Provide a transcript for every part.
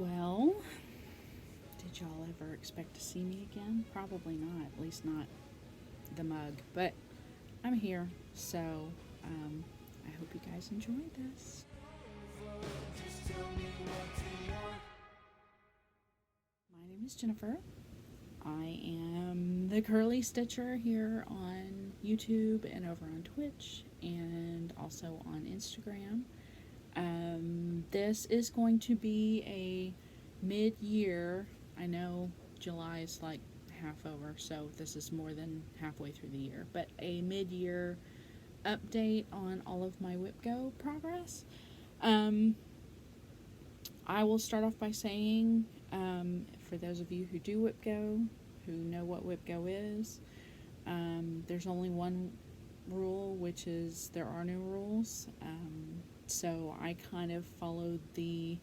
Well, did y'all ever expect to see me again? Probably not, at least not the mug. But I'm here, so I hope you guys enjoy this. My name is Jennifer. I am the Curly Stitcher here on YouTube and over on Twitch and also on Instagram. This is going to be a mid-year. I know July is like half over, so this is more than halfway through the year, but a mid-year update on all of my WIPGO progress. I will start off by saying, for those of you who do WIPGO, who know what WIPGO is, there's only one rule, which is there are no rules. So I kind of followed the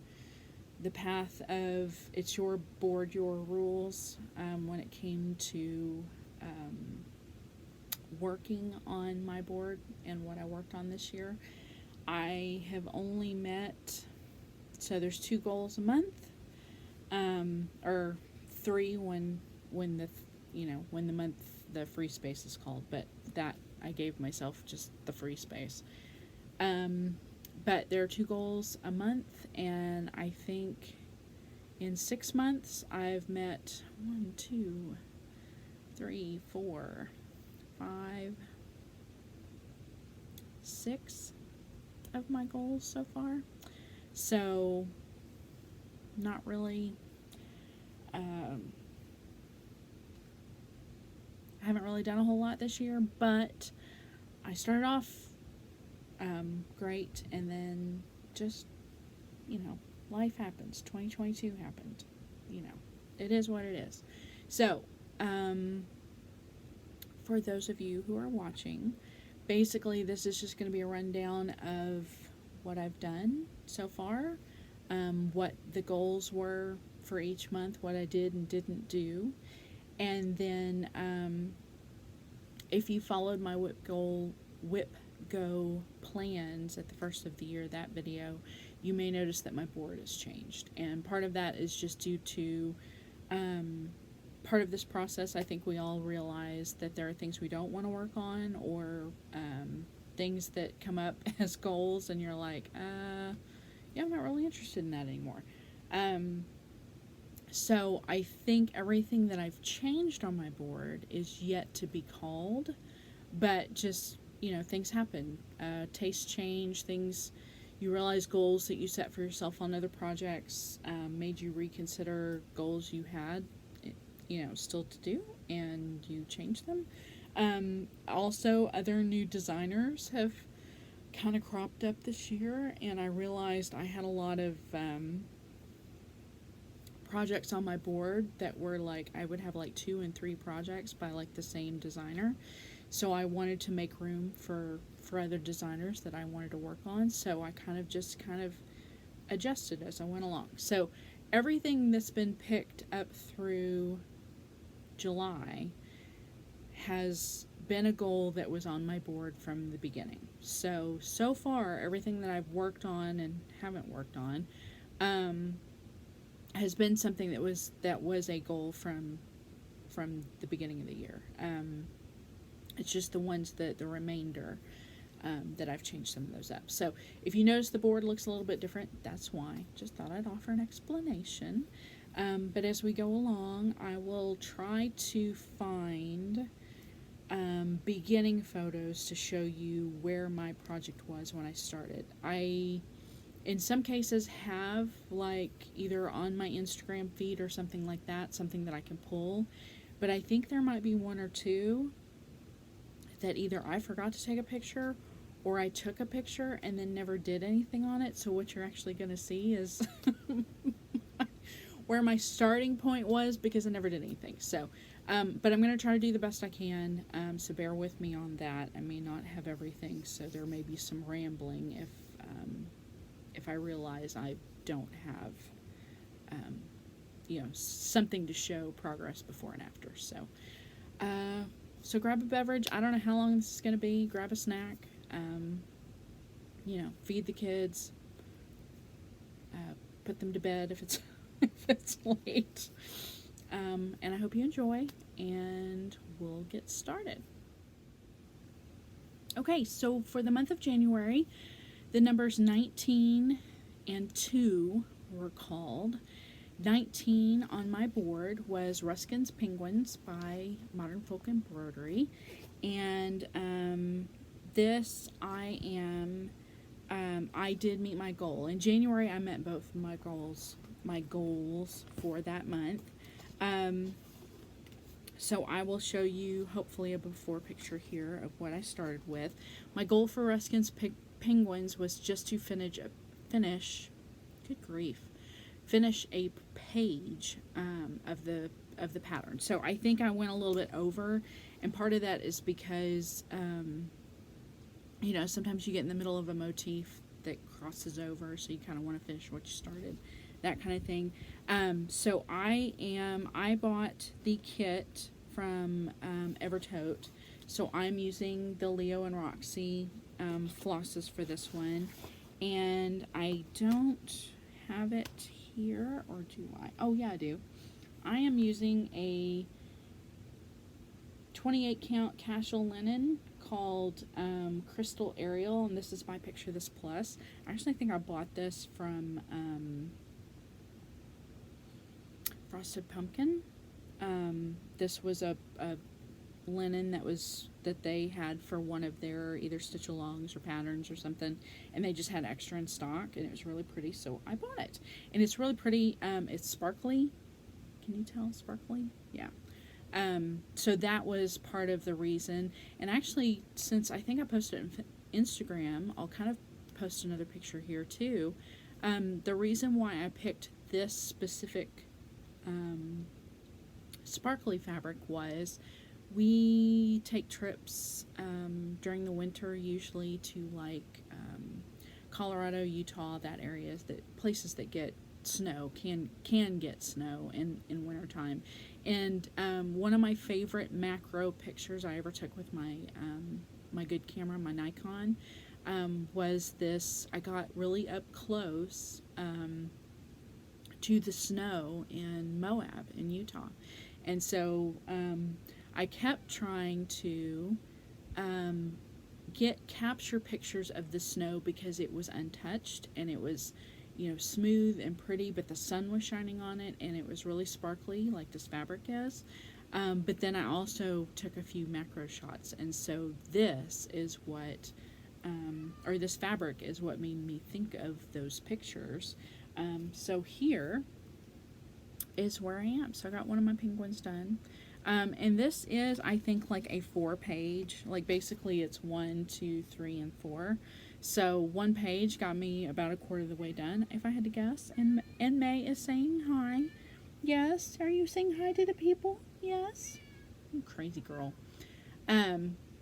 path of it's your board, your rules, when it came to working on my board and what I worked on this year. I have only met, so there's 2 goals a month, or 3 when the month, the free space is called, but that I gave myself just the free space. But there are 2 goals a month, and I think in 6 months I've met 1, 2, 3, 4, 5, 6 of my goals so far. So not really, I haven't really done a whole lot this year, but I started off great, and then just, life happens. 2022 happened. It is what it is. So, for those of you who are watching, basically this is just going to be a rundown of what I've done so far, what the goals were for each month, what I did and didn't do, and then if you followed my WIPGO plans at the first of the year, that video, you may notice that my board has changed, and part of that is just due to part of this process. I think we all realize that there are things we don't want to work on, or things that come up as goals and you're like, yeah, I'm not really interested in that anymore. So I think everything that I've changed on my board is yet to be called, but just, things happen. Tastes change, things, you realize goals that you set for yourself on other projects made you reconsider goals you had, still to do, and you change them. Also, other new designers have kind of cropped up this year, and I realized I had a lot of projects on my board that were like, I would have like 2 and 3 projects by like the same designer. So I wanted to make room for other designers that I wanted to work on. So I kind of adjusted as I went along. So everything that's been picked up through July has been a goal that was on my board from the beginning. So far, everything that I've worked on and haven't worked on has been something that was a goal from the beginning of the year. It's just the ones that the remainder that I've changed some of those up. So if you notice the board looks a little bit different, that's why. Just thought I'd offer an explanation. But as we go along, I will try to find beginning photos to show you where my project was when I started. I, in some cases, have like either on my Instagram feed or something like that, something that I can pull, but I think there might be 1 or 2 that either I forgot to take a picture or I took a picture and then never did anything on it. So what you're actually going to see is where my starting point was, because I never did anything. So, but I'm going to try to do the best I can, so bear with me on that. I may not have everything, so there may be some rambling if I realize I don't have, something to show progress before and after. So grab a beverage. I don't know how long this is going to be. Grab a snack. Feed the kids. Put them to bed if it's if it's late. And I hope you enjoy, and we'll get started. Okay, so for the month of January, the numbers 19 and 2 were called. 19 on my board was Ruskin's Penguins by Modern Folk Embroidery. And this I did meet my goal. In January, I met both my goals for that month. So I will show you hopefully a before picture here of what I started with. My goal for Ruskin's Penguins was just to finish a page of the pattern. So I think I went a little bit over, and part of that is because you know, sometimes you get in the middle of a motif that crosses over, so you kind of want to finish what you started, that kind of thing. So I bought the kit from Evertote, so I'm using the Leo and Roxy flosses for this one, and I don't have it here, or do I? Oh yeah, I do. I am using a 28 count casual linen called Crystal Ariel, and this is my Picture This Plus. I actually think I bought this from Frosted Pumpkin. This was a linen that they had for one of their either stitch-alongs or patterns or something, and they just had extra in stock, and it was really pretty, so I bought it. And it's really pretty. It's sparkly. Can you tell? Sparkly? Yeah. So that was part of the reason. And actually, since I think I posted it on Instagram, I'll kind of post another picture here too. The reason why I picked this specific sparkly fabric was we take trips during the winter, usually to like Colorado, Utah, that areas, that places that get snow, can get snow in wintertime. And one of my favorite macro pictures I ever took with my my good camera, my Nikon, was this. I got really up close to the snow in Moab in Utah, and so I kept trying to capture pictures of the snow because it was untouched and it was, you know, smooth and pretty, but the sun was shining on it and it was really sparkly like this fabric is. But then I also took a few macro shots, and so this is what, or this fabric is what made me think of those pictures. So here is where I am. So I got one of my penguins done. And this is, I think, like a 4-page, like basically it's 1, 2, 3, and 4. So one page got me about a quarter of the way done, if I had to guess. And May is saying hi. Yes, are you saying hi to the people? Yes. You crazy girl.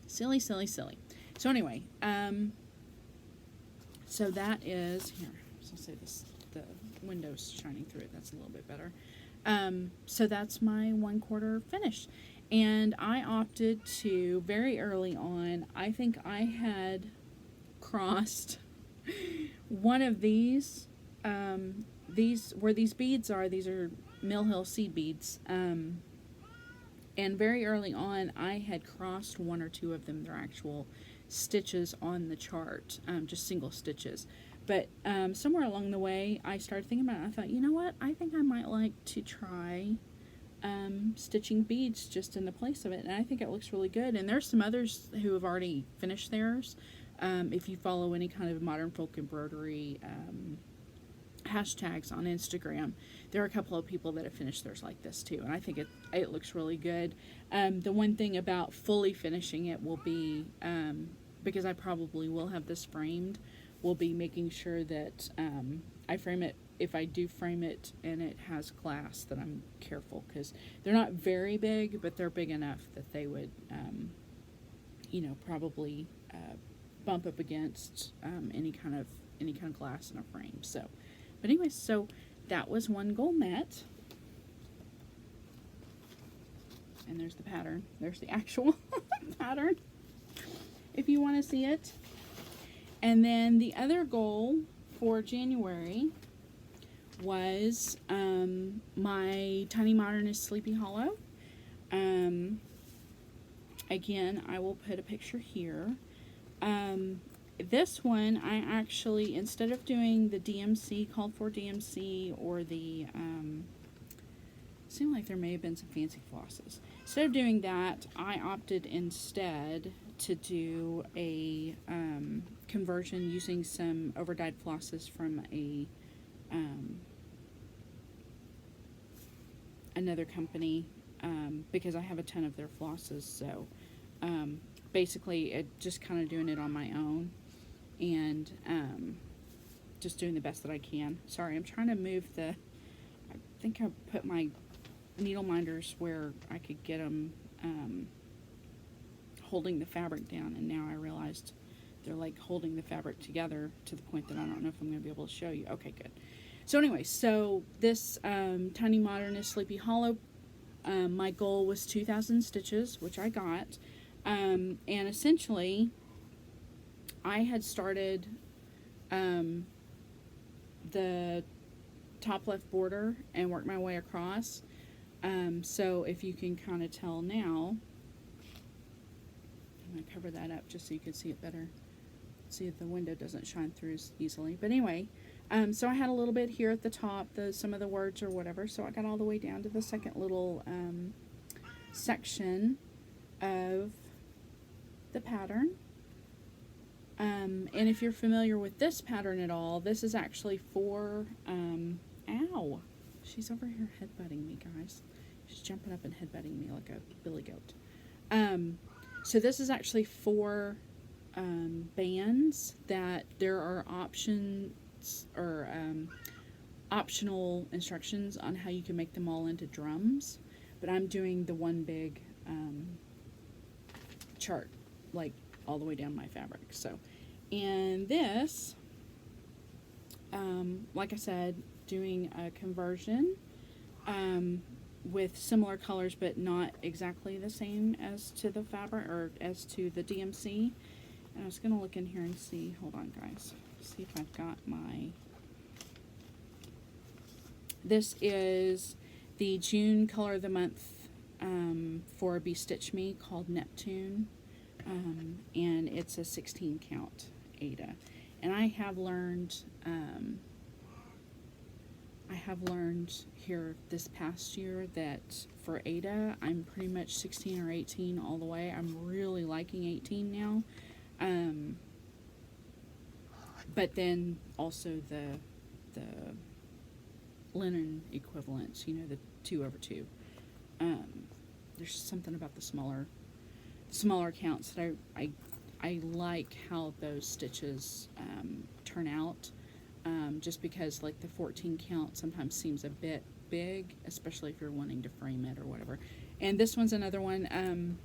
Silly. So anyway, so that is, here, so I'll say this, the window's shining through it, that's a little bit better. So that's my 1/4 finished. And I opted to, very early on, I think I had crossed one of these where these beads are, these are Mill Hill seed beads, and very early on I had crossed 1 or 2 of them. They're actual stitches on the chart, just single stitches. But somewhere along the way I started thinking about it. I thought, you know what, I think I might like to try stitching beads just in the place of it, and I think it looks really good. And there's some others who have already finished theirs. If you follow any kind of modern folk embroidery hashtags on Instagram, there are a couple of people that have finished theirs like this too, and I think it looks really good. The one thing about fully finishing it will be, because I probably will have this framed, will be making sure that I frame it. If I do frame it and it has glass, that I'm careful, because they're not very big, but they're big enough that they would, you know, probably bump up against any kind of glass in a frame. So, but anyway, so that was one goal met. And there's the pattern. There's the actual pattern, if you want to see it. And then the other goal for January was my Tiny Modernist Sleepy Hollow. Again, I will put a picture here. This one, I actually, instead of doing the DMC, called for DMC, or the, seemed like there may have been some fancy flosses. Instead of doing that, I opted instead to do a conversion using some overdyed flosses from a another company, because I have a ton of their flosses. So basically, just kind of doing it on my own, and just doing the best that I can. Sorry, I'm trying to move I think I put my needle minders where I could get them holding the fabric down, and now I realized they're like holding the fabric together to the point that I don't know if I'm going to be able to show you. Okay, good. So anyway, so this Tiny Modernist Sleepy Hollow, my goal was 2,000 stitches, which I got, and essentially I had started the top left border and worked my way across. So if you can kind of tell now, I'm going to cover that up just so you can see it better. See if the window doesn't shine through as easily. But anyway, so I had a little bit here at the top, some of the words or whatever. So I got all the way down to the second little section of the pattern. And if you're familiar with this pattern at all, this is actually for, ow, she's over here headbutting me, guys. She's jumping up and headbutting me like a billy goat. So this is actually for bands that there are options or optional instructions on how you can make them all into drums. But I'm doing the one big chart, like all the way down my fabric. So, and this, like I said, doing a conversion with similar colors, but not exactly the same as to the fabric or as to the DMC. And I was going to look in here and see, hold on guys, see if I've got my, this is the June color of the month for Be Stitch Me, called Neptune, and it's a 16 count Ada. And I have learned here this past year that for Ada, I'm pretty much 16 or 18 all the way. I'm really liking 18 now. But then also the linen equivalents, you know, the 2/2. There's something about the smaller counts that I like how those stitches turn out. Just because like the 14 count sometimes seems a bit big, especially if you're wanting to frame it or whatever. And this one's another one.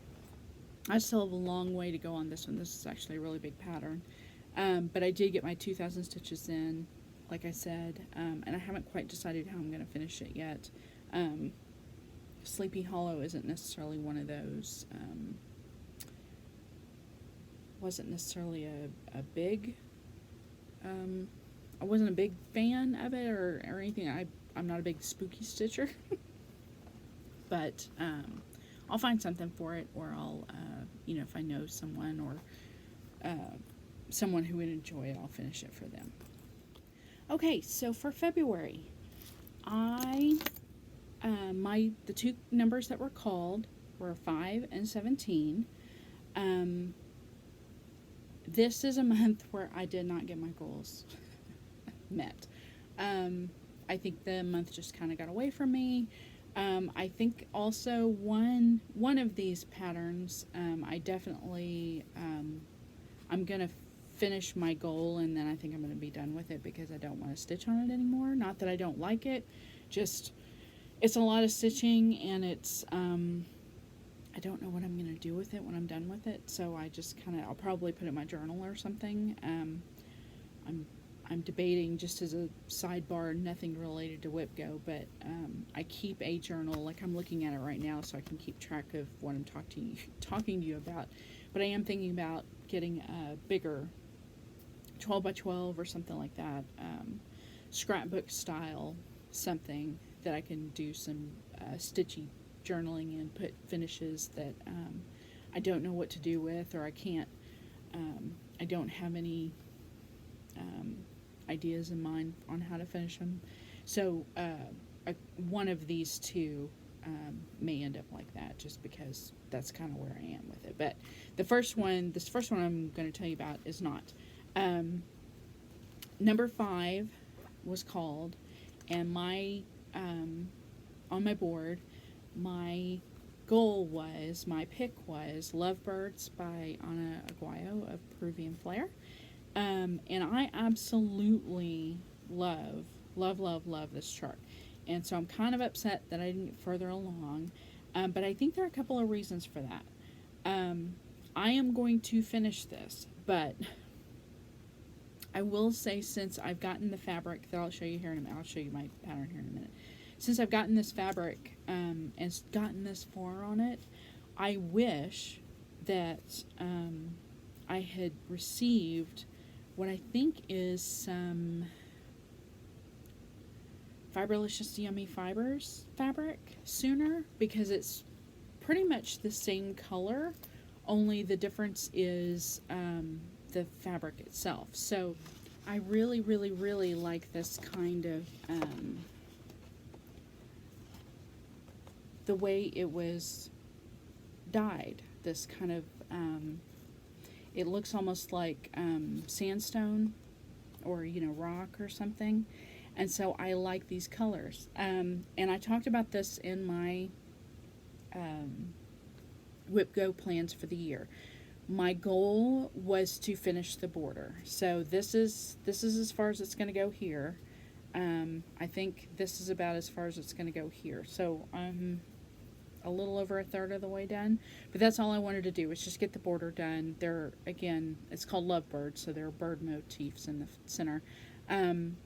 I still have a long way to go on this one. This is actually a really big pattern. But I did get my 2,000 stitches in, like I said, and I haven't quite decided how I'm going to finish it yet. Sleepy Hollow isn't necessarily one of those, wasn't necessarily a big, I wasn't a big fan of it or anything. I'm not a big spooky stitcher. But I'll find something for it, or I'll, you know, if I know someone or someone who would enjoy it, I'll finish it for them. Okay, so for February, the two numbers that were called were 5 and 17. This is a month where I did not get my goals met. I think the month just kind of got away from me. I think also one of these patterns, I definitely, I'm going to finish my goal, and then I think I'm going to be done with it because I don't want to stitch on it anymore. Not that I don't like it, just it's a lot of stitching, and it's, I don't know what I'm going to do with it when I'm done with it, so I just kind of, I'll probably put it in my journal or something. I'm debating, just as a sidebar, nothing related to WIPGO, but I keep a journal, like I'm looking at it right now, so I can keep track of what I'm talking to you about. But I am thinking about getting a bigger 12 by 12 or something like that. scrapbook style something that I can do some stitchy journaling and put finishes that I don't know what to do with, or I can't, I don't have any ideas in mind on how to finish them. So one of these two may end up like that, just because that's kind of where I am with it. But this first one I'm going to tell you about is not. Number 5 was called, and my on my board, my pick was Lovebirds by Aguayo of Peruvian Flair. And I absolutely love this chart. And so I'm kind of upset that I didn't get further along. But I think there are a couple of reasons for that. I am going to finish this, but I will say, since I've gotten the fabric that I'll show you here in a minute, I'll show you my pattern here in a minute. Since I've gotten this fabric and gotten this far on it, I wish that I had received what I think is some Fiberlicious Yummy Fibers fabric sooner, because it's pretty much the same color, only the difference is the fabric itself. So I really, really, really like this kind of the way it was dyed. This kind of it looks almost like sandstone or, rock or something. And so I like these colors. And I talked about this in my WIPGO plans for the year. My goal was to finish the border. So this is as far as it's going to go here. I think this is about as far as it's going to go here. So I'm a little over a third of the way done. But that's all I wanted to do, was just get the border done. They're, again, it's called Lovebirds, so there are bird motifs in the center. And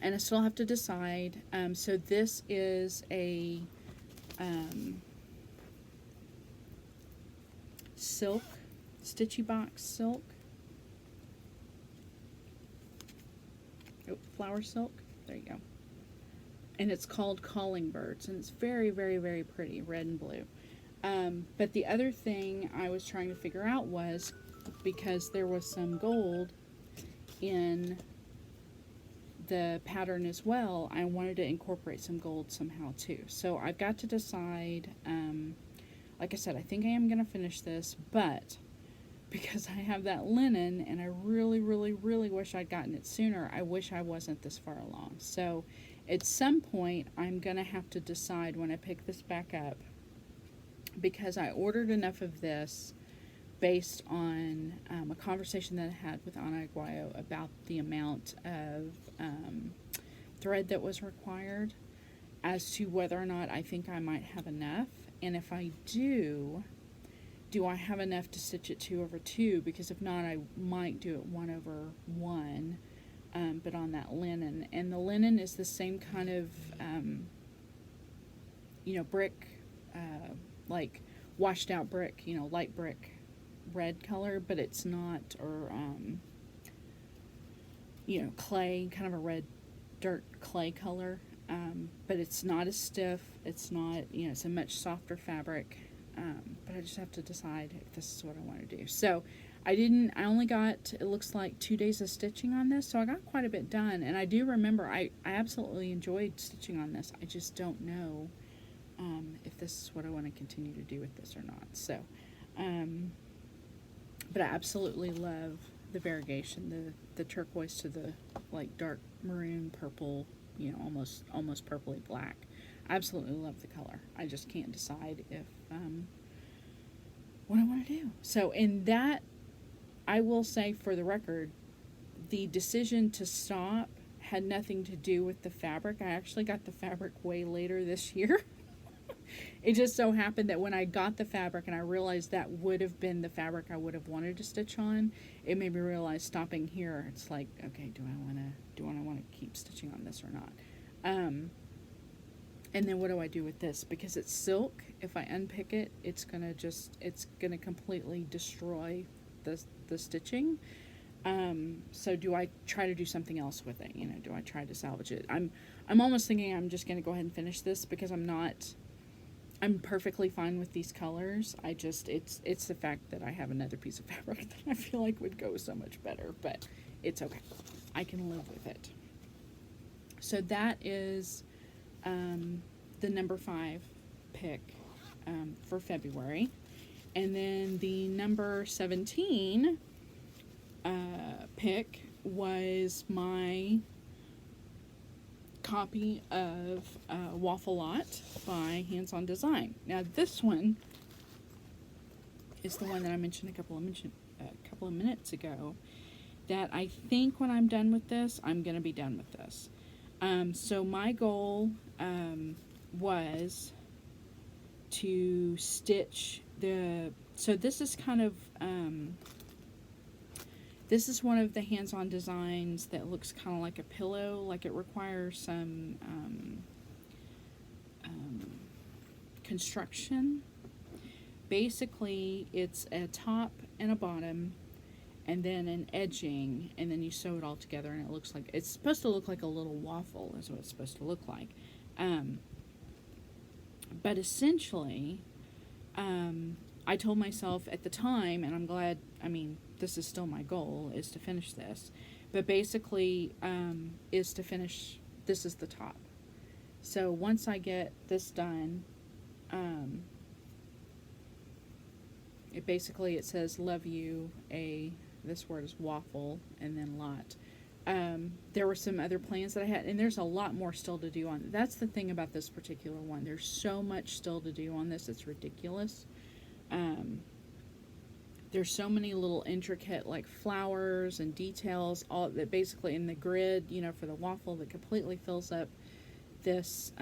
I still have to decide. So this is a silk, Stitchy Box silk. Oh, flower silk. There you go. And it's called Calling Birds, and it's very, very, very pretty, red and blue. But the other thing I was trying to figure out was, because there was some gold in the pattern as well, I wanted to incorporate some gold somehow too. So I've got to decide. Like I said, I think I am going to finish this, but because I have that linen and I really, really, really wish I'd gotten it sooner, I wish I wasn't this far along. So at some point, I'm going to have to decide when I pick this back up, because I ordered enough of this based on a conversation that I had with Aguayo about the amount of thread that was required, as to whether or not I think I might have enough. And if I do I have enough to stitch it 2/2? Because if not, I might do it 1/1, but on that linen. And the linen is the same kind of, brick, like washed out brick, light brick red color, but it's not, or, clay, kind of a red dirt clay color. But it's not as stiff. It's not, it's a much softer fabric. But I just have to decide if this is what I want to do. So I only got, it looks like 2 days of stitching on this. So I got quite a bit done. And I do remember, I absolutely enjoyed stitching on this. I just don't know if this is what I want to continue to do with this or not. So, but I absolutely love the variegation, the turquoise to the like dark maroon, purple, almost purpley black. I absolutely love the color. I just can't decide if what I want to do. So in that, I will say, for the record, the decision to stop had nothing to do with the fabric. I actually got the fabric way later this year. It just so happened that when I got the fabric and I realized that would have been the fabric I would have wanted to stitch on, it made me realize, stopping here, it's like, okay, do I want to keep stitching on this or not? And then what do I do with this? Because it's silk, if I unpick it, it's gonna completely destroy the stitching. So do I try to do something else with it? You know, do I try to salvage it? I'm almost thinking I'm just going to go ahead and finish this because I'm perfectly fine with these colors. It's the fact that I have another piece of fabric that I feel like would go so much better, but it's okay. I can live with it. So that is the number 5 pick for February. And then the number 17 pick was my copy of Waffle Lot by Hands On Design. Now this one is the one that I mentioned a couple of minutes ago, that I think when I'm done with this, I'm going to be done with this. So my goal was to stitch so this is kind of, this is one of the hands-on designs that looks kind of like a pillow, like it requires some construction. Basically, it's a top and a bottom, and then an edging, and then you sew it all together, and it looks like, it's supposed to look like a little waffle, is what it's supposed to look like. But essentially, I told myself at the time, and I'm glad, I mean, this is still my goal, is to finish this. But basically, is to finish, this is the top. So once I get this done, it says love you, this word is waffle, and then lot. There were some other plans that I had, and there's a lot more still to do on. That's the thing about this particular one. There's so much still to do on this. It's ridiculous. There's so many little intricate like flowers and details, all that basically in the grid, you know, for the waffle that completely fills up this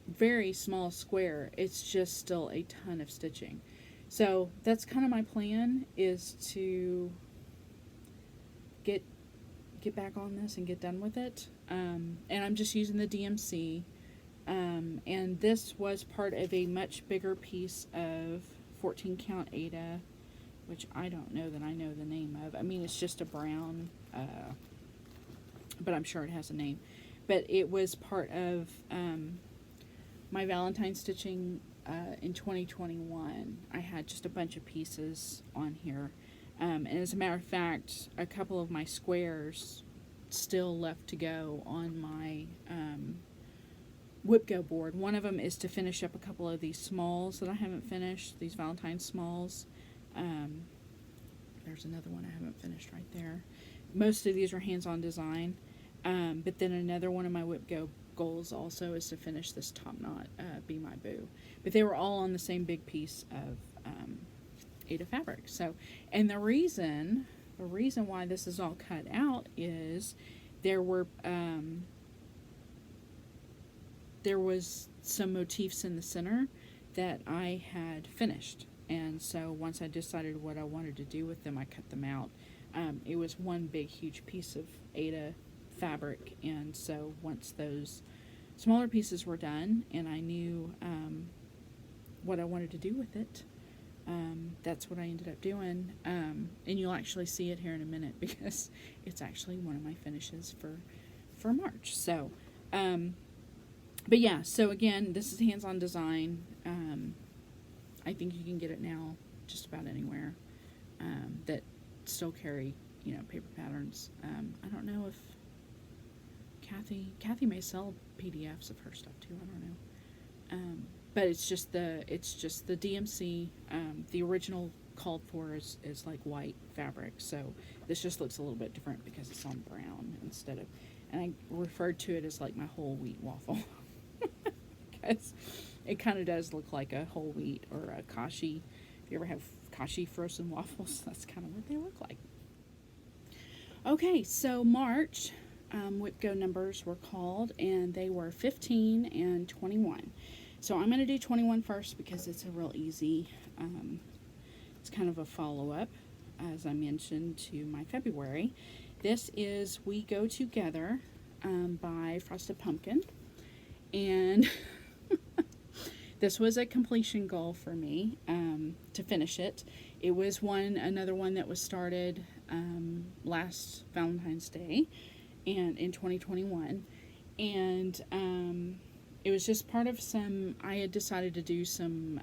very small square. It's just still a ton of stitching. So that's kind of my plan, is to get back on this and get done with it. And I'm just using the DMC. And this was part of a much bigger piece of 14 count Aida, which I don't know that I know the name of. I mean, it's just a brown, but I'm sure it has a name. But it was part of my Valentine stitching in 2021. I had just a bunch of pieces on here. And as a matter of fact, a couple of my squares still left to go on my WIPGO board. One of them is to finish up a couple of these smalls that I haven't finished, these Valentine smalls. There's another one I haven't finished right there. Most of these are hands-on design. But then another one of my WIPGO goals also is to finish this top knot, Be My Boo. But they were all on the same big piece of Aida fabric. So, and the reason why this is all cut out is there was some motifs in the center that I had finished, and so once I decided what I wanted to do with them, I cut them out. It was one big huge piece of Aida fabric, and so once those smaller pieces were done and I knew what I wanted to do with it, that's what I ended up doing. And you'll actually see it here in a minute because it's actually one of my finishes for March. So, but yeah, so again, this is hands-on design. I think you can get it now just about anywhere that still carry, you know, paper patterns. I don't know if Kathy may sell PDFs of her stuff too. I don't know. But it's just the DMC. The original called for is like white fabric, so this just looks a little bit different because it's on brown instead of, and I referred to it as like my whole wheat waffle because it kind of does look like a whole wheat or a kashi. If you ever have kashi frozen waffles, that's kind of what they look like. Okay, so March, WIPGO numbers were called, and they were 15 and 21. So I'm going to do 21 first because it's a real easy, it's kind of a follow-up, as I mentioned, to my February. This is We Go Together by Frosted Pumpkin, and this was a completion goal for me to finish it. It was another one that was started last Valentine's Day, and in 2021, and it was just part of I had decided to do some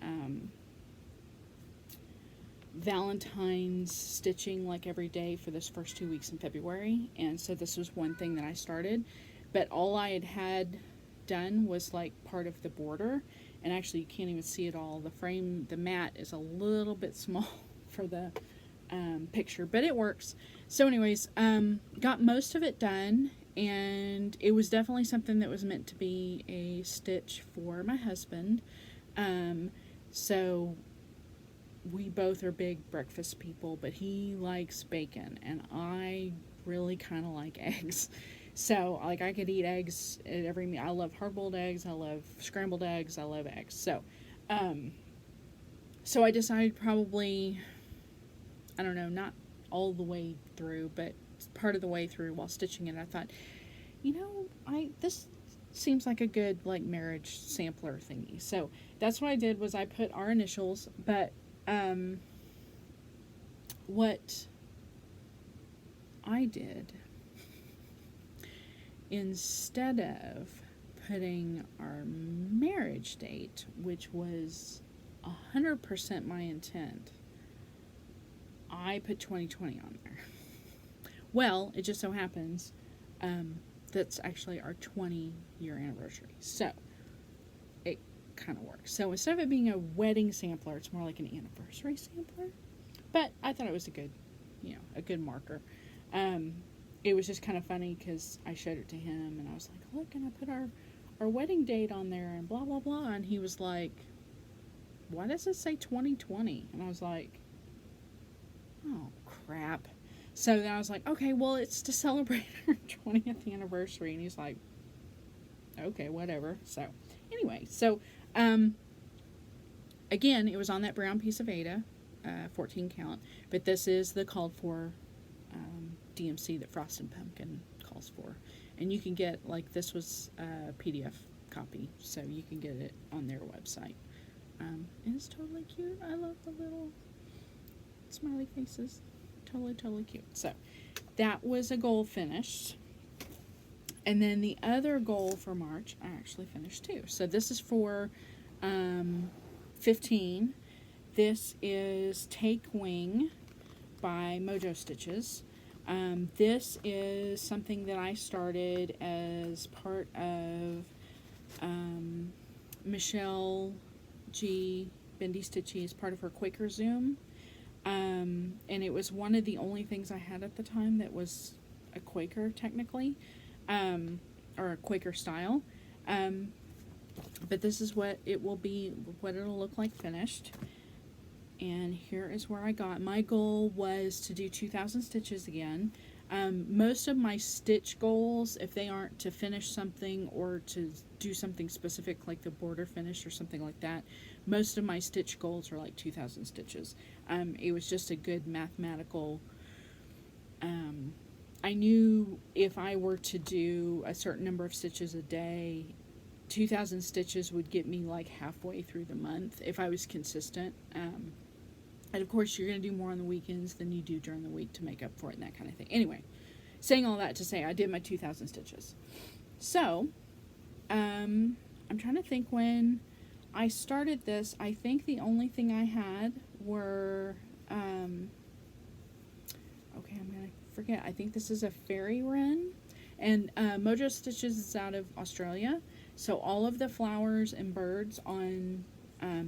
Valentine's stitching like every day for this first 2 weeks in February, and so this was one thing that I started, but all I had done was like part of the border, and actually you can't even see it all. The mat is a little bit small for the picture, but it works. So anyways, got most of it done, and it was definitely something that was meant to be a stitch for my husband. So we both are big breakfast people, but he likes bacon, and I really kind of like eggs. So, like, I could eat eggs at every meal. I love hard-boiled eggs. I love scrambled eggs. I love eggs. So, so I decided probably, I don't know, not all the way through, but part of the way through while stitching it, I thought, this seems like a good, like, marriage sampler thingy. So that's what I did, was I put our initials, but what I did, instead of putting our marriage date, which was 100% my intent, I put 2020 on there. Well, it just so happens that's actually our 20-year anniversary. So it kind of works. So instead of it being a wedding sampler, it's more like an anniversary sampler. But I thought it was a good marker. It was just kind of funny because I showed it to him and I was like, look, and I put our wedding date on there and blah, blah, blah. And he was like, why does it say 2020? And I was like, oh, crap. So then I was like, okay, well, it's to celebrate our 20th anniversary. And he's like, okay, whatever. So anyway, so again, it was on that brown piece of Ada, 14 count. But this is the called for DMC that Frosted Pumpkin calls for. And you can get, like, this was a PDF copy, so you can get it on their website. And it's totally cute. I love the little smiley faces. Totally, totally cute. So that was a goal finished. And then the other goal for March, I actually finished too. So this is for 15. This is Take Wing by Mojo Stitches. This is something that I started as part of Michelle G. Bendy Stitchy as part of her Quaker Zoom. And it was one of the only things I had at the time that was a Quaker, technically, or a Quaker style. But this is what it will be, what it'll look like finished. And here is where I got. My goal was to do 2,000 stitches again. Most of my stitch goals, if they aren't to finish something or to do something specific like the border finish or something like that, most of my stitch goals are like 2,000 stitches. It was just a good mathematical, I knew if I were to do a certain number of stitches a day, 2,000 stitches would get me like halfway through the month if I was consistent. And of course, you're going to do more on the weekends than you do during the week to make up for it and that kind of thing. Anyway, saying all that to say, I did my 2,000 stitches. So, I'm trying to think when I started this. I think the only thing I had were, okay, I'm going to forget. I think this is a fairy wren. And Mojo Stitches is out of Australia. So all of the flowers and birds on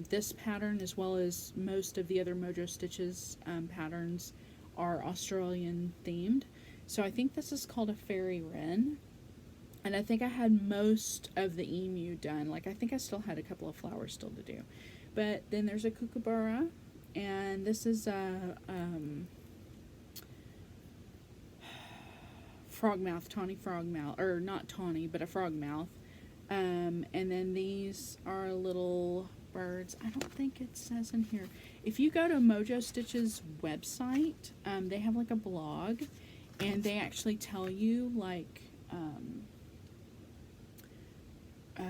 this pattern, as well as most of the other Mojo Stitches patterns, are Australian themed. So I think this is called a fairy wren. And I think I had most of the emu done. Like, I think I still had a couple of flowers still to do. But then there's a kookaburra. And this is a frogmouth, tawny frogmouth. Or not tawny, but a frogmouth. And then these are little birds. I don't think it says in here. If you go to Mojo Stitches website, they have like a blog, and they actually tell you like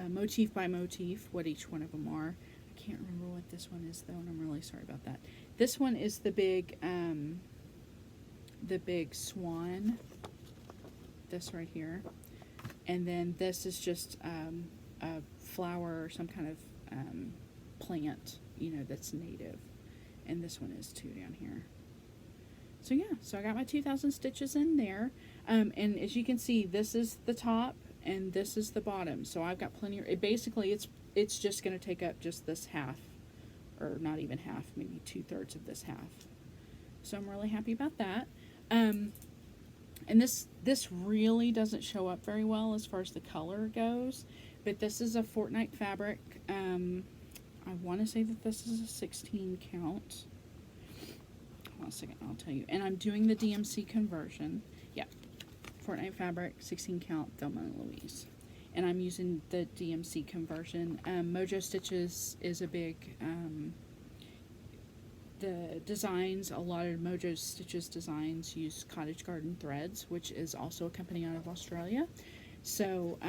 motif by motif what each one of them are. I can't remember what this one is though, and I'm really sorry about that. This one is the big the big swan, this right here, and then this is just a flower or some kind of plant, you know, that's native, and this one is too down here. So yeah, so I got my 2,000 stitches in there, and as you can see, this is the top and this is the bottom, so I've got plenty of, basically it's just going to take up just this half, or not even half, maybe 2/3 of this half. So I'm really happy about that. And this really doesn't show up very well as far as the color goes, but this is a Fortnite fabric. I want to say that this is a 16 count. Hold on a second, I'll tell you. And I'm doing the DMC conversion. Yeah, Fortnite fabric, 16 count, Thelma and Louise. And I'm using the DMC conversion. Mojo Stitches is a big, the designs, a lot of Mojo Stitches designs use Cottage Garden threads, which is also a company out of Australia. So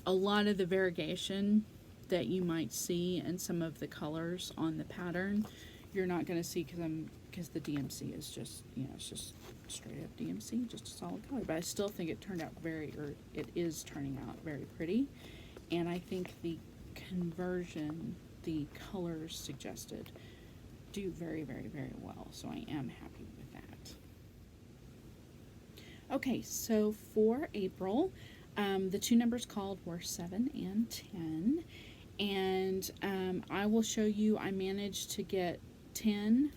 a lot of the variegation that you might see in some of the colors on the pattern, you're not going to see because the DMC is just, you know, it's just straight up DMC, just a solid color. But I still think it turned out it is turning out very pretty. And I think the conversion, the colors suggested, do very, very, very well. So I am happy with that. Okay, so for April, the two numbers called were 7 and 10. And I will show you, I managed to get 10,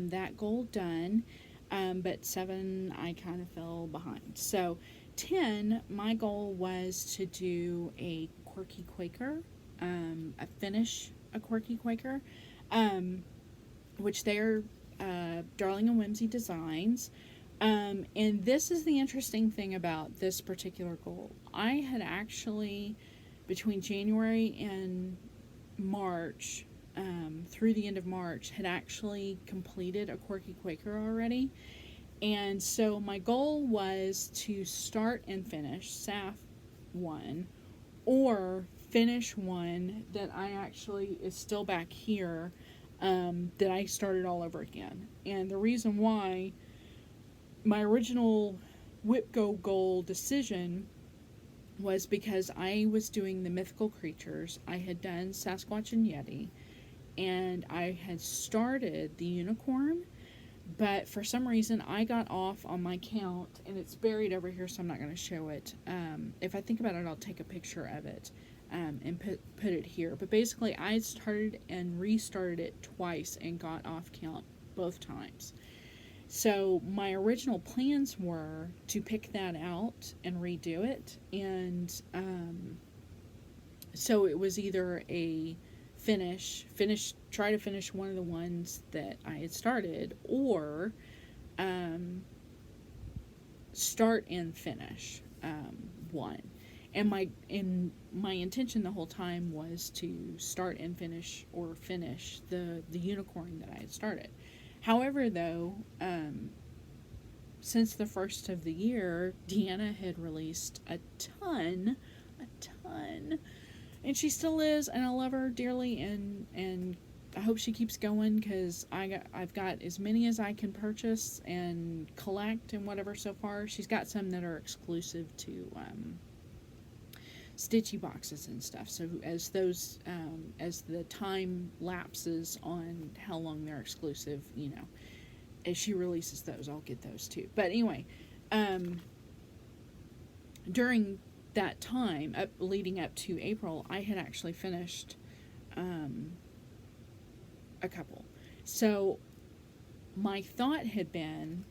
that goal done, but 7, I kind of fell behind. So 10, my goal was to do a quirky Quaker, a quirky Quaker, which they're Darling and Whimsy Designs. And this is the interesting thing about this particular goal. I had actually, between January and March, through the end of March, had actually completed a quirky Quaker already. And so my goal was to start and finish SAF 1, or finish one that I actually is still back here, that I started all over again. And the reason why, my original WIPGO goal decision was because I was doing the mythical creatures. I had done Sasquatch and Yeti, and I had started the unicorn, but for some reason I got off on my count, and it's buried over here, so I'm not going to show it. If I think about it, I'll take a picture of it and put it here. But basically, I started and restarted it twice and got off count both times. So my original plans were to pick that out and redo it, and so it was either a try to finish one of the ones that I had started, or start and finish one. And my intention the whole time was to start and finish, or finish the unicorn that I had started. However, though, since the first of the year, Deanna had released a ton, and she still is, and I love her dearly, and I hope she keeps going, because I've got as many as I can purchase and collect and whatever so far. She's got some that are exclusive to Stitchy boxes and stuff. So as those, as the time lapses on how long they're exclusive, you know, as she releases those, I'll get those too. But anyway, during that time, leading up to April, I had actually finished a couple. So my thought had been,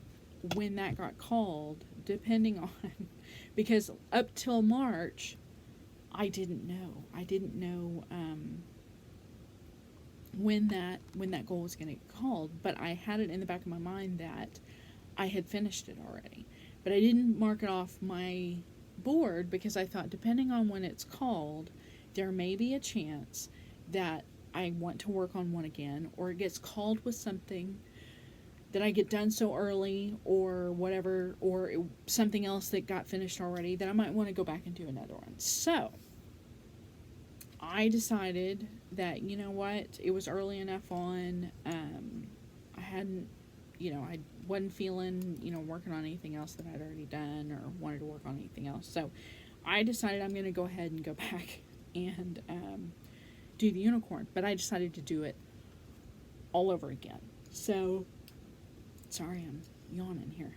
when that got called, depending on, because up till March, I didn't know when that goal was going to get called, but I had it in the back of my mind that I had finished it already. But I didn't mark it off my board, because I thought, depending on when it's called, there may be a chance that I want to work on one again, or it gets called with something that I get done so early, or whatever, or something else that got finished already, that I might want to go back and do another one. So I decided that, you know what, it was early enough on, I hadn't I wasn't feeling, working on anything else that I'd already done or wanted to work on anything else. So I decided I'm going to go ahead and go back and do the unicorn. But I decided to do it all over again. So, sorry, I'm yawning here.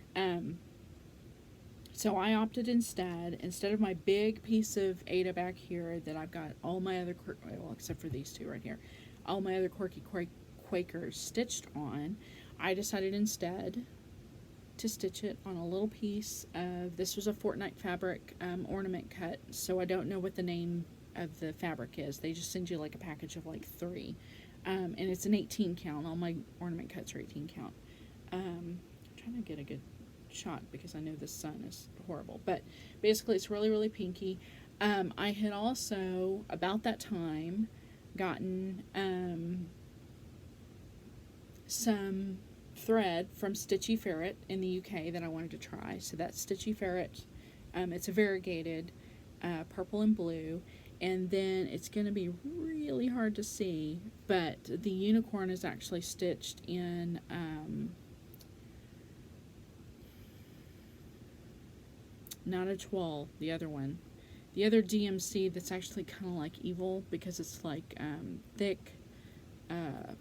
So I opted instead of my big piece of Ada back here that I've got all my other, well, except for these two right here, all my other quirky Quakers stitched on, I decided instead to stitch it on a little piece of, this was a Fortnite fabric ornament cut, so I don't know what the name of the fabric is. They just send you like a package of like 3. And it's an 18 count. All my ornament cuts are 18 count. I'm trying to get a good shot because I know the sun is horrible. But basically it's really, really pinky. I had also, about that time, gotten some thread from Stitchy Ferret in the UK that I wanted to try. So that's Stitchy Ferret. It's a variegated purple and blue. And then it's going to be really hard to see, but the unicorn is actually stitched in not a toile, the other one. The other DMC that's actually kind of like evil because it's like thick,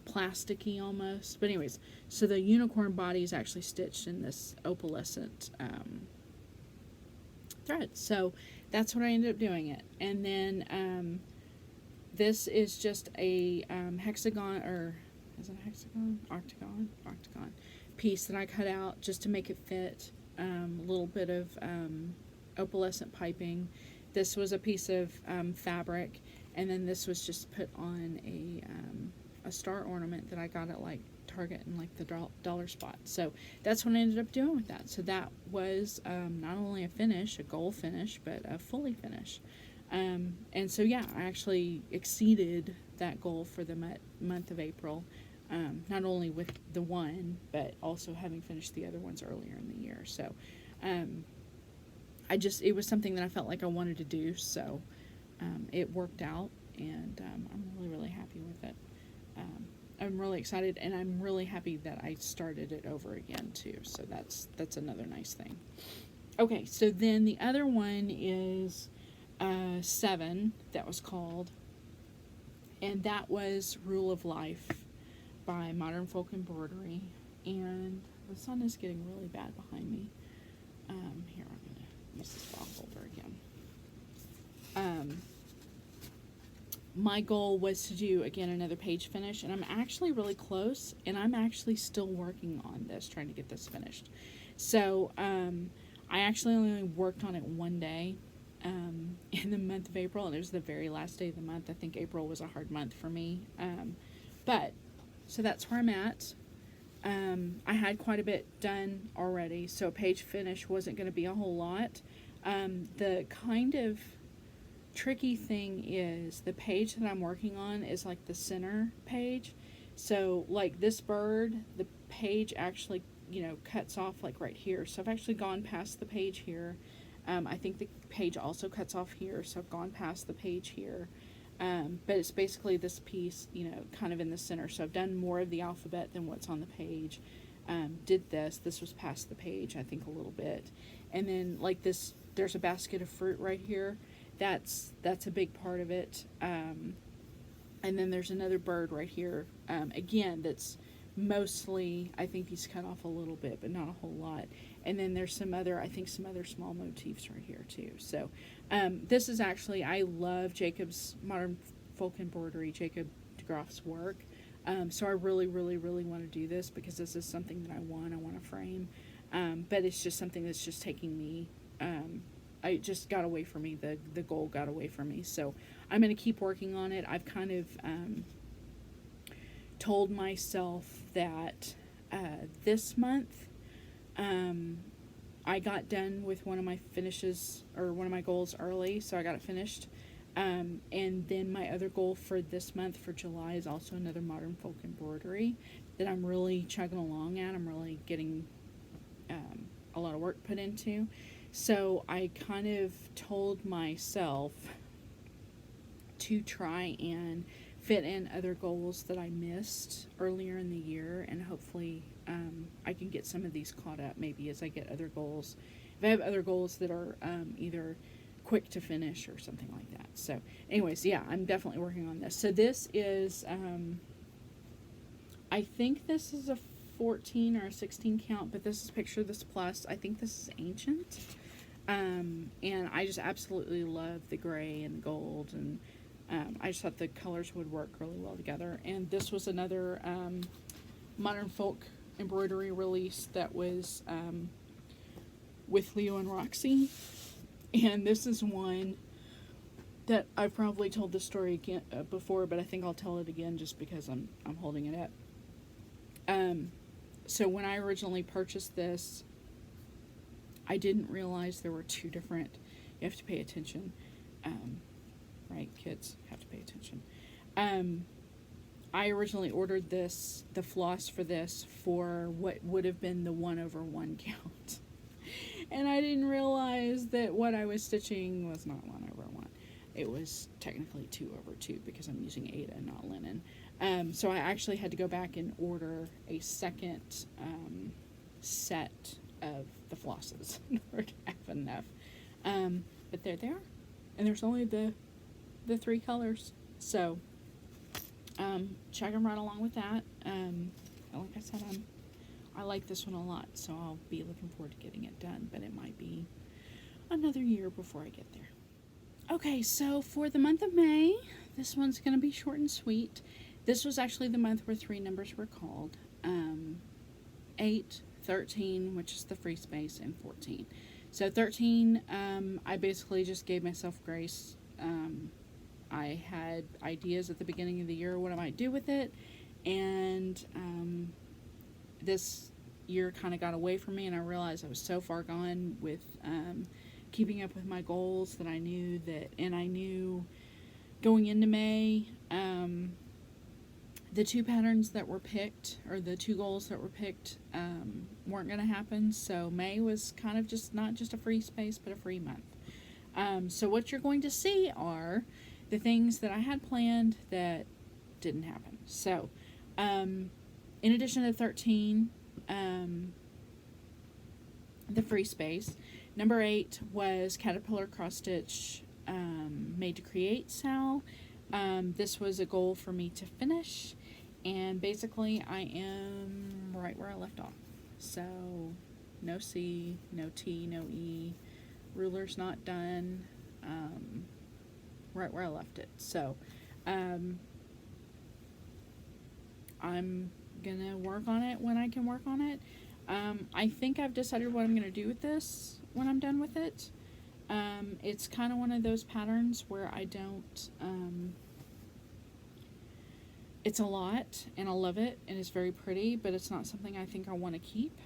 plasticky almost. But anyways, so the unicorn body is actually stitched in this opalescent thread. So that's what I ended up doing it. And then this is just a hexagon, or is it a hexagon? Octagon piece that I cut out just to make it fit. A little bit of opalescent piping. This was a piece of fabric, and then this was just put on a star ornament that I got at like Target in like the dollar spot. So that's what I ended up doing with that. So that was not only a goal finish, but a fully finish. And so yeah, I actually exceeded that goal for the month of April, not only with the one, but also having finished the other ones earlier in the year. So it was something that I felt like I wanted to do, so it worked out, and I'm really, really happy with it. I'm really excited, and I'm really happy that I started it over again too, so that's another nice thing. Okay, so then the other one is 7, that was called, and that was Rule of Life by Modern Folk Embroidery, and the sun is getting really bad behind me. Here, I'm going to use this file folder again. My goal was to do, again, another page finish, and I'm actually really close, and I'm actually still working on this, trying to get this finished. So, I actually only worked on it one day in the month of April, and it was the very last day of the month. I think April was a hard month for me. So that's where I'm at. I had quite a bit done already, so page finish wasn't going to be a whole lot. The kind of tricky thing is the page that I'm working on is like the center page. So like this bird, the page actually, cuts off like right here. So I've actually gone past the page here. I think the page also cuts off here, so I've gone past the page here. But it's basically this piece, kind of in the center. So I've done more of the alphabet than what's on the page. Did this was past the page, I think, a little bit. And then like this, there's a basket of fruit right here. That's a big part of it. And then there's another bird right here. Again, that's mostly, I think he's cut off a little bit, but not a whole lot. And then there's some other small motifs right here too. So this is actually, I love Jacob's Modern Folk Embroidery, Jacob DeGroff's work. So I really, really, really want to do this because this is something that I want to frame. But it's just something that's just taking me, it just got away from me. The goal got away from me. So I'm going to keep working on it. I've kind of told myself that this month I got done with one of my finishes, or one of my goals early, so I got it finished. And then my other goal for this month, for July, is also another Modern Folk Embroidery that I'm really chugging along at. I'm really getting a lot of work put into. So I kind of told myself to try and fit in other goals that I missed earlier in the year, and hopefully I can get some of these caught up maybe as I get other goals. If I have other goals that are either quick to finish or something like that. So anyways, yeah, I'm definitely working on this. So this is, I think this is a 14 or a 16 count, but this is Picture This Plus. I think this is Ancient. And I just absolutely love the gray and the gold, and I just thought the colors would work really well together. And this was another modern folk embroidery release that was with Leo and Roxy. And this is one that I've probably told this story again before, but I think I'll tell it again just because I'm holding it up. So when I originally purchased this, I didn't realize there were two different. You have to pay attention, right? Kids have to pay attention. I originally ordered the floss for this for what would have been the 1/1 count. And I didn't realize that what I was stitching was not 1/1. It was technically 2/2 because I'm using Aida, not linen. So I actually had to go back and order a second set of the flosses in order to have enough. But there they are. And there's only the 3 colors. So chugging right along with that. Like I said, I like this one a lot, so I'll be looking forward to getting it done, but it might be another year before I get there. Okay, so for the month of May, this one's going to be short and sweet. This was actually the month where 3 numbers were called. 8, 13, which is the free space, and 14. So 13, I basically just gave myself grace. I had ideas at the beginning of the year what I might do with it, and this year kind of got away from me, and I realized I was so far gone with keeping up with my goals that I knew going into May, the 2 patterns that were picked, or the 2 goals that were picked, weren't going to happen. So May was kind of just not just a free space, but a free month. So what you're going to see are the things that I had planned that didn't happen. So in addition to 13, the free space, number 8 was Caterpillar Cross Stitch Made to Create Sal. This was a goal for me to finish, and basically I am right where I left off. So no C, no T, no E, ruler's not done, right where I left it. So I'm gonna work on it when I can work on it. I think I've decided what I'm gonna do with this when I'm done with it. It's kind of one of those patterns where I don't, it's a lot, and I love it, and it's very pretty, but it's not something I think I want to keep.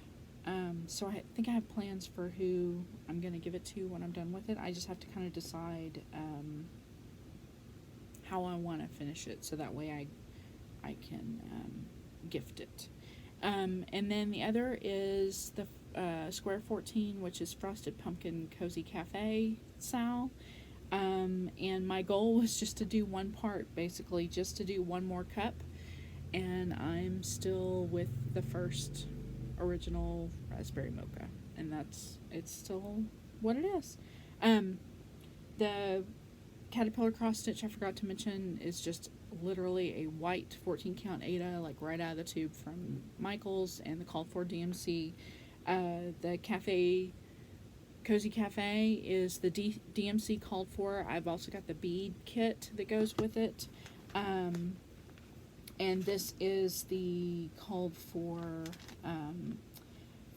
So I think I have plans for who I'm going to give it to when I'm done with it. I just have to kind of decide how I want to finish it, so that way I can gift it. And then the other is the Square 14, which is Frosted Pumpkin Cozy Cafe Sal. And my goal was just to do one part, basically, just to do one more cup. And I'm still with the first original raspberry mocha, and it's still what it is. The Caterpillar Cross Stitch, I forgot to mention, is just literally a white 14 count Aida, like right out of the tube from Michaels, and the called for DMC. The Cozy Cafe is the DMC called for. I've also got the bead kit that goes with it. And this is the called for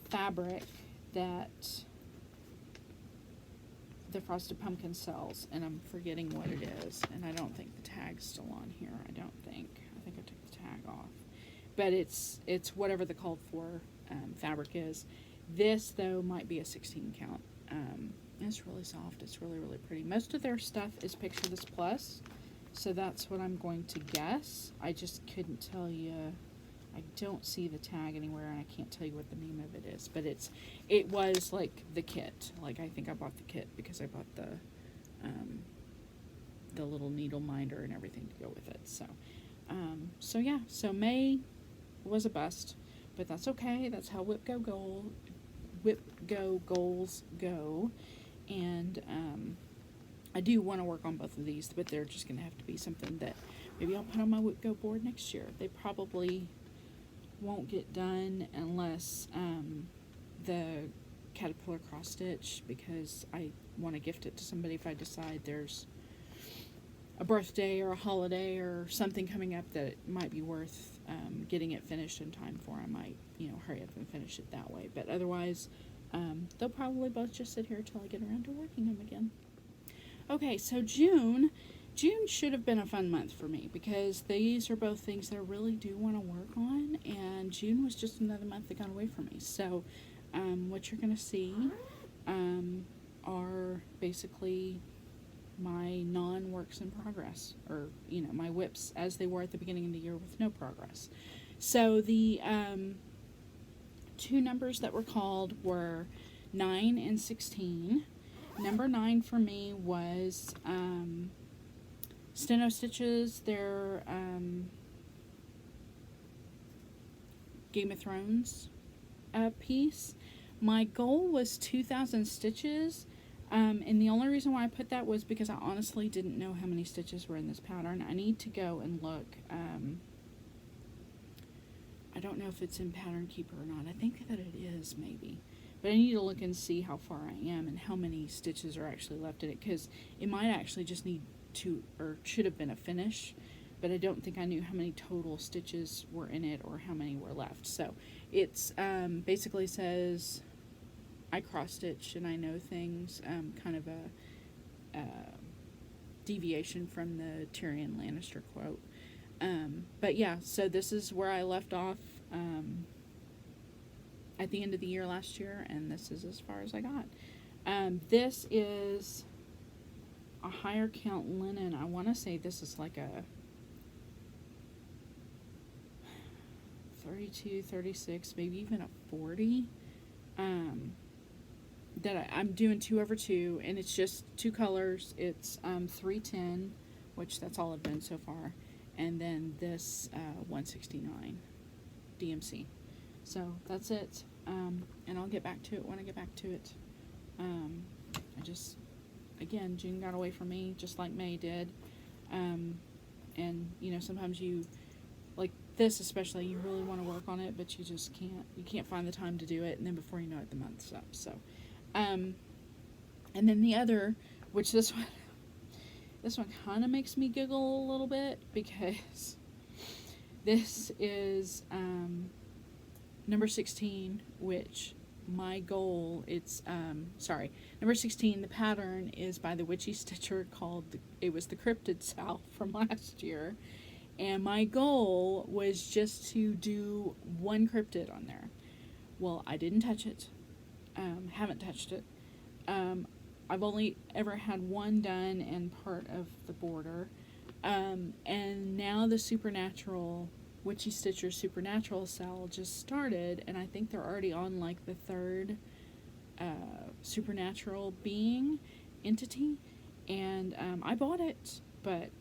fabric that the Frosted Pumpkin sells, and I'm forgetting what it is, and I don't think the tag's still on here. I think I took the tag off, but it's whatever the called for fabric is. This though might be a 16 count. It's really soft. It's really, really pretty. Most of their stuff is Picture This Plus, so that's what I'm going to guess. I just couldn't tell you. I don't see the tag anywhere, and I can't tell you what the name of it is, but it was like the kit. Like, I think I bought the kit because I bought the little needle minder and everything to go with it. So yeah, so May was a bust, but that's okay. That's how WIPGO goals go. And I do want to work on both of these, but they're just going to have to be something that maybe I'll put on my WIPGO board next year. They probably won't get done unless the caterpillar cross stitch, because I want to gift it to somebody if I decide there's a birthday or a holiday or something coming up that it might be worth getting it finished in time for. I might, hurry up and finish it that way. But otherwise, they'll probably both just sit here till I get around to working them again. Okay, so June should have been a fun month for me, because these are both things that I really do want to work on, and June was just another month that got away from me. So what you're going to see are basically my non-works in progress, or my WIPs as they were at the beginning of the year with no progress. So the two numbers that were called were 9 and 16. Number 9 for me was Steno Stitches, their Game of Thrones piece. My goal was 2,000 stitches, and the only reason why I put that was because I honestly didn't know how many stitches were in this pattern. I need to go and look. I don't know if it's in Pattern Keeper or not. I think that it is, maybe. But I need to look and see how far I am and how many stitches are actually left in it, because it might actually just need to, or should have been a finish, but I don't think I knew how many total stitches were in it or how many were left. So it's basically says I cross stitched and I know things, kind of a deviation from the Tyrion Lannister quote. But yeah, so this is where I left off at the end of the year last year, and this is as far as I got. This is a higher count linen. I want to say this is like a 32, 36, maybe even a 40. That I'm doing 2/2, and it's just 2 colors. It's 310, which that's all I've done so far, and then this 169 DMC. So that's it, and I'll get back to it when I get back to it. Again, June got away from me just like May did, and sometimes you, like this especially, you really want to work on it, but you just can't find the time to do it, and then before you know it, the month's up. So and then the other, which this one kind of makes me giggle a little bit, because this is number 16, which my goal, it's number 16, the pattern is by the Witchy Stitcher, it was the Cryptid South from last year, and my goal was just to do 1 cryptid on there. Well, I didn't touch it. Haven't touched it. I've only ever had 1 done and part of the border. And now the Supernatural, Witchy Stitcher Supernatural cell just started, and I think they're already on like the 3rd Supernatural being entity, and I bought it, but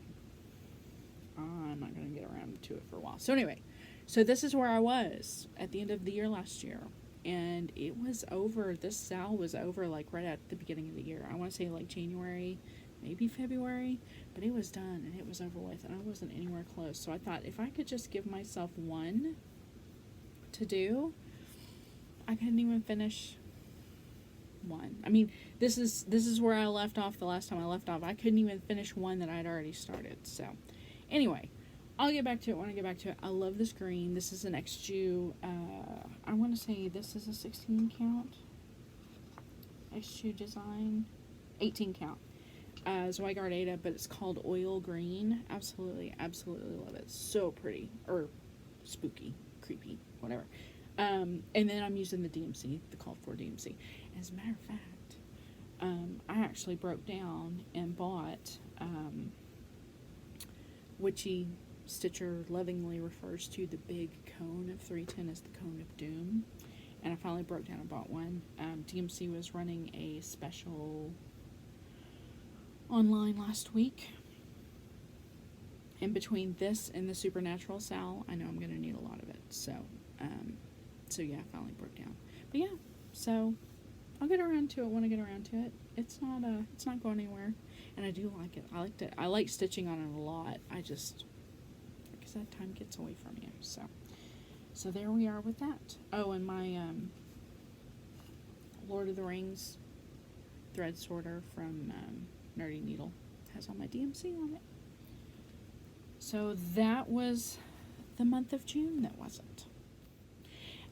I'm not going to get around to it for a while. So anyway, so this is where I was at the end of the year last year. And it was over, this sale was over like right at the beginning of the year. I want to say like January, maybe February, but it was done and it was over with, and I wasn't anywhere close. So I thought if I could just give myself 1 to do, I couldn't even finish 1. I mean, this is where I left off the last time I left off. I couldn't even finish 1 that I'd already started. So anyway, I'll get back to it when I get back to it. I love this green. This is an XJU. I want to say this is a 16 count. XJU design. 18 count. Zweigart Ada, but it's called Oil Green. Absolutely, absolutely love it. So pretty. Or spooky, creepy, whatever. And then I'm using the DMC, the called for DMC. As a matter of fact, I actually broke down and bought Witchy Stitcher lovingly refers to the big cone of 310 as the cone of doom, and I finally broke down and bought one. DMC was running a special online last week, and between this and the Supernatural Sal, I know I'm going to need a lot of it. So So yeah, I finally broke down. But yeah, so I'll get around to it when I get around to it. It's not going anywhere, and I do like it. I like stitching on it a lot. I just, because that time gets away from you. So there we are with that. Oh, and my Lord of the Rings thread sorter from Nerdy Needle has all my DMC on it. So that was the month of June that wasn't.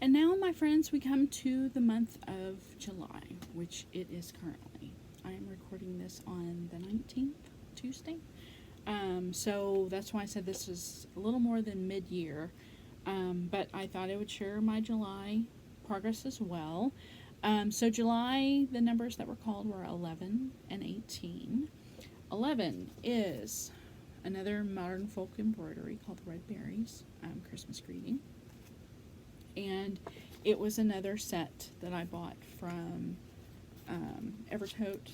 And now, my friends, we come to the month of July, which it is currently. I am recording this on the 19th, Tuesday. So that's why I said this is a little more than mid-year. But I thought I would share my July progress as well. So July, the numbers that were called were 11 and 18. 11 is another modern folk embroidery called Red Berries, Christmas greeting. And it was another set that I bought from Evertote.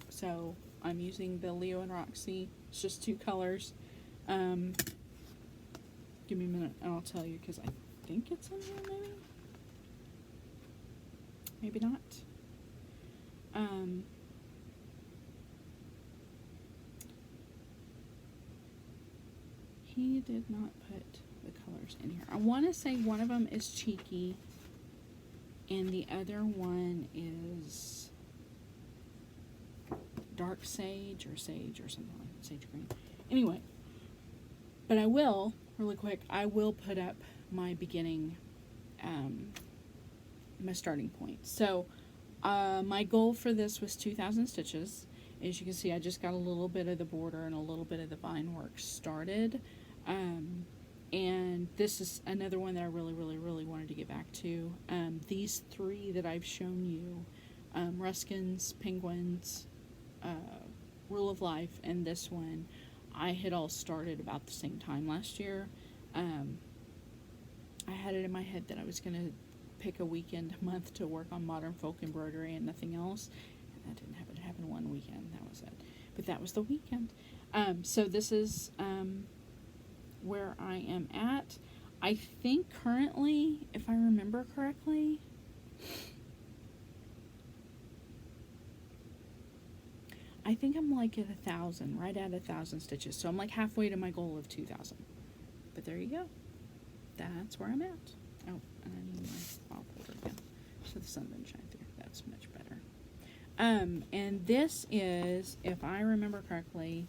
So I'm using the Leo and Roxy. It's just 2 colors. Give me a minute and I'll tell you, because I think it's in here, maybe? Maybe not. He did not put the colors in here. I want to say one of them is Cheeky, and the other one is Dark Sage or Sage or something like that. Sage Green. Anyway, but I will, really quick, I will put up my beginning, my starting point. So, my goal for this was 2,000 stitches. As you can see, I just got a little bit of the border and a little bit of the vine work started. And this is another one that I really, really, really wanted to get back to. These 3 that I've shown you, Ruskin's, Penguins, Rule of Life, and this one, I had all started about the same time last year. I had it in my head that I was going to pick a weekend a month to work on modern folk embroidery and nothing else. And that didn't happen. It happened one weekend. That was it. But that was the weekend. So this is where I am at. I think currently, if I remember correctly, I think I'm like at 1,000, right at 1,000 stitches. So I'm like halfway to my goal of 2,000. But there you go. That's where I'm at. Oh, and I need my file folder again, so the sun doesn't shine through. That's much better. And this is, if I remember correctly,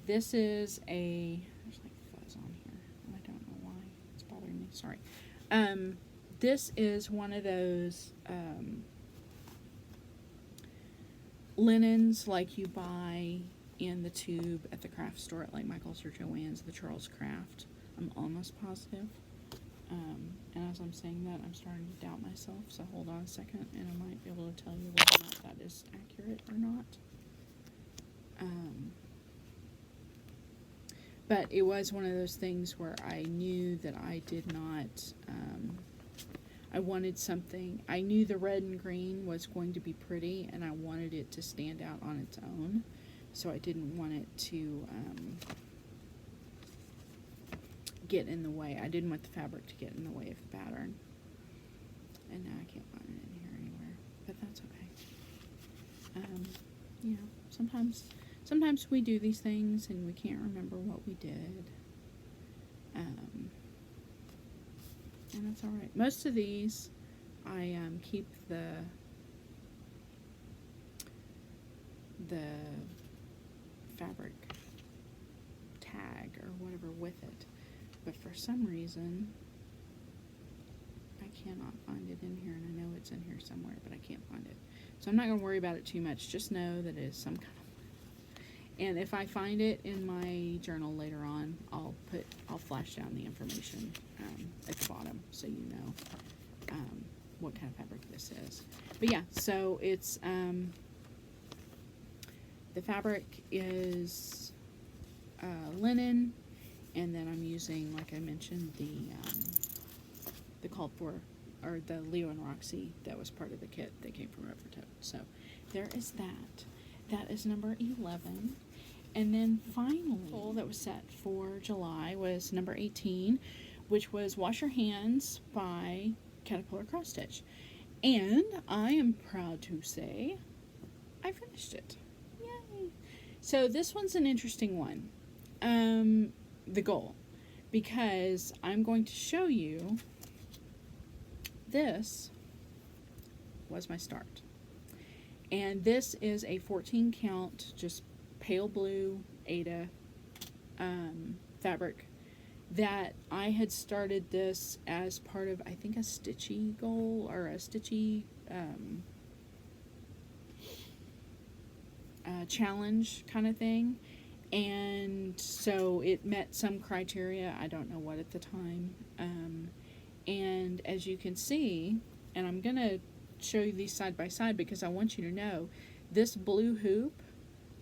this is a, there's like fuzz on here, and I don't know why it's bothering me. Sorry. This is one of those linens like you buy in the tube at the craft store at like Michael's or Joann's, the Charles Craft. I'm almost positive. And as I'm saying that, I'm starting to doubt myself, so hold on a second, and I might be able to tell you whether or not that is accurate or not. But it was one of those things where I knew that I did not, I wanted something, I knew the red and green was going to be pretty, and I wanted it to stand out on its own, so I didn't want it to, get in the way. I didn't want the fabric to get in the way of the pattern. And now I can't find it in here anywhere, but that's okay. You know, sometimes we do these things and we can't remember what we did. And that's alright. Most of these, I keep the fabric tag or whatever with it. But for some reason, I cannot find it in here, and I know it's in here somewhere, but I can't find it. So I'm not going to worry about it too much. Just know that it is some kind of, and if I find it in my journal later on, I'll flash down the information at the bottom, so you know what kind of fabric this is. But yeah, so it's the fabric is linen. And then I'm using, like I mentioned, the called for, or the Leo and Roxy that was part of the kit that came from Evertote. So there is that. That is number 11. And then finally, the goal that was set for July was number 18, which was Wash Your Hands by caterpillar cross stitch. And I am proud to say I finished it. Yay! So this one's an interesting one. The goal. Because I'm going to show you, this was my start. And this is a 14 count, just pale blue Aida fabric that I had started this as part of, I think, a stitchy goal or a stitchy challenge kind of thing. And so it met some criteria, I don't know what at the time. And as you can see, and I'm going to show you these side by side because I want you to know, this blue hoop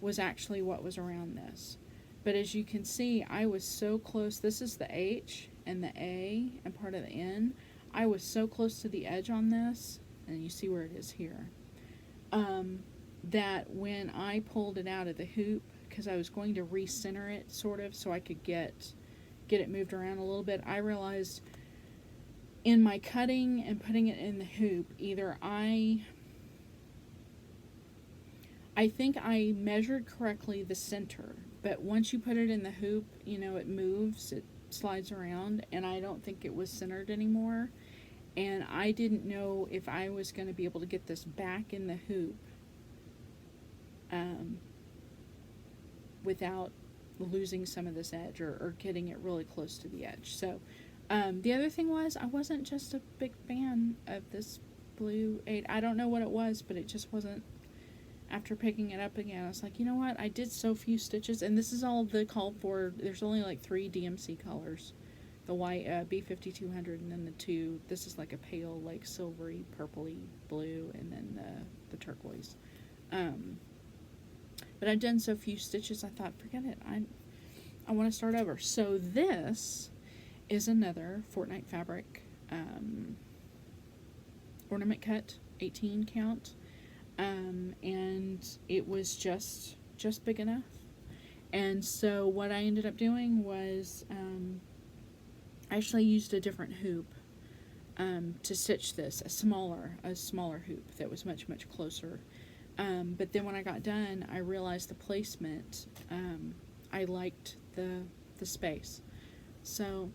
was actually what was around this. But as you can see, I was so close. This is the H and the A and part of the N. I was so close to the edge on this, and you see where it is here, that when I pulled it out of the hoop, because I was going to recenter it sort of so I could get it moved around a little bit, I realized in my cutting and putting it in the hoop, either I think I measured correctly the center, but once you put it in the hoop, you know, it moves, it slides around, and I don't think it was centered anymore. And I didn't know if I was going to be able to get this back in the hoop without losing some of this edge or getting it really close to the edge. So the other thing was, I wasn't just a big fan of this blue 8. I don't know what it was, but it just wasn't. After picking it up again, I was like, you know what? I did so few stitches, and this is all the called for. There's only like 3 DMC colors. The white B5200, and then the 2. This is like a pale, like silvery, purpley blue, and then the turquoise. But I've done so few stitches, I thought, forget it. I want to start over. So this is another Fortnite fabric ornament cut, 18 count. And it was just big enough. And so what I ended up doing was I actually used a different hoop to stitch this, a smaller hoop that was much closer. But then when I got done, I realized the placement, I liked the space. So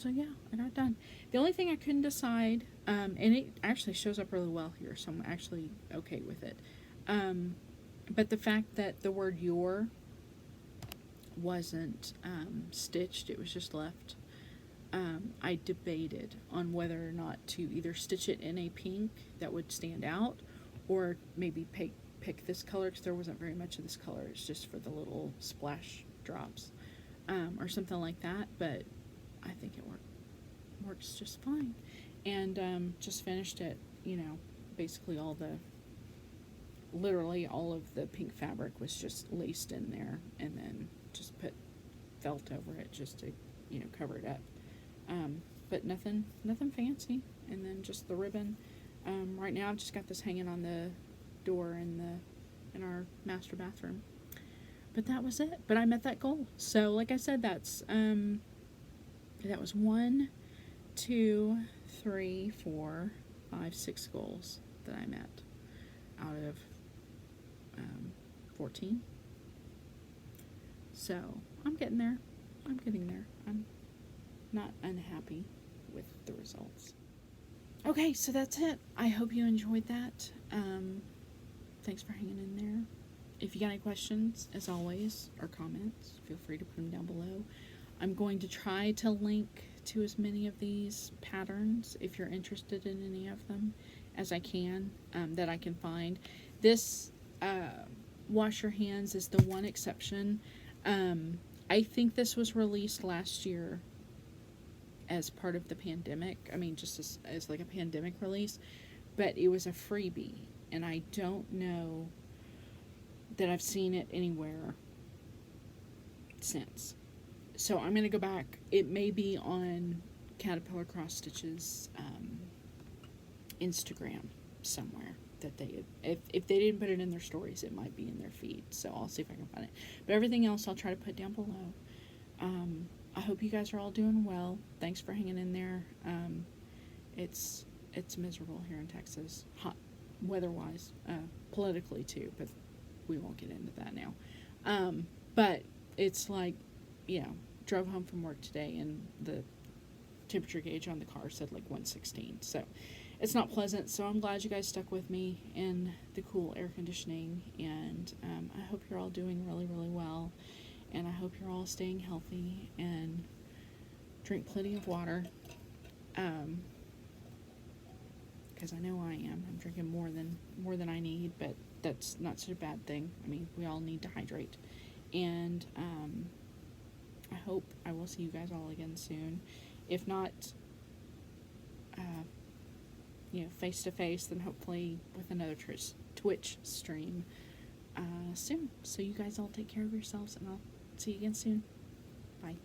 yeah, I got done. The only thing I couldn't decide, and it actually shows up really well here, so I'm actually okay with it. But the fact that the word your wasn't stitched, it was just left. I debated on whether or not to either stitch it in a pink that would stand out, or maybe pick this color, because there wasn't very much of this color. It's just for the little splash drops, or something like that. But I think it works just fine. And just finished it, you know, basically literally all of the pink fabric was just laced in there, and then just put felt over it just to, you know, cover it up. But nothing fancy. And then just the ribbon. Right now I've just got this hanging on the door in our master bathroom. But that was it. But I met that goal. So like I said, that was 1, 2, 3, 4, 5, 6 goals that I met out of 14. So I'm getting there. I'm not unhappy with the results. Okay, so that's it. I hope you enjoyed that. Thanks for hanging in there. If you got any questions, as always, or comments, feel free to put them down below. I'm going to try to link to as many of these patterns, if you're interested in any of them, as I can, that I can find. This Wash Your Hands is the one exception. I think this was released last year as part of the pandemic. I mean, just as like a pandemic release, but it was a freebie, and I don't know that I've seen it anywhere since. So I'm going to go back. It may be on Caterpillar Cross Stitch's Instagram somewhere, that they, if they didn't put it in their stories, it might be in their feed. So I'll see if I can find it. But everything else I'll try to put down below. I hope you guys are all doing well. Thanks for hanging in there. it's miserable here in Texas, hot weather-wise, politically too, but we won't get into that now. But it's like, drove home from work today and the temperature gauge on the car said like 116. So it's not pleasant. So I'm glad you guys stuck with me in the cool air conditioning, and I hope you're all doing really, really well, and I hope you're all staying healthy and drink plenty of water. Because I know I am. I'm drinking more than I need, but that's not such a bad thing. I mean, we all need to hydrate. And I hope I will see you guys all again soon. If not, face to face, then hopefully with another Twitch stream soon. So you guys all take care of yourselves, and I'll see you again soon. Bye.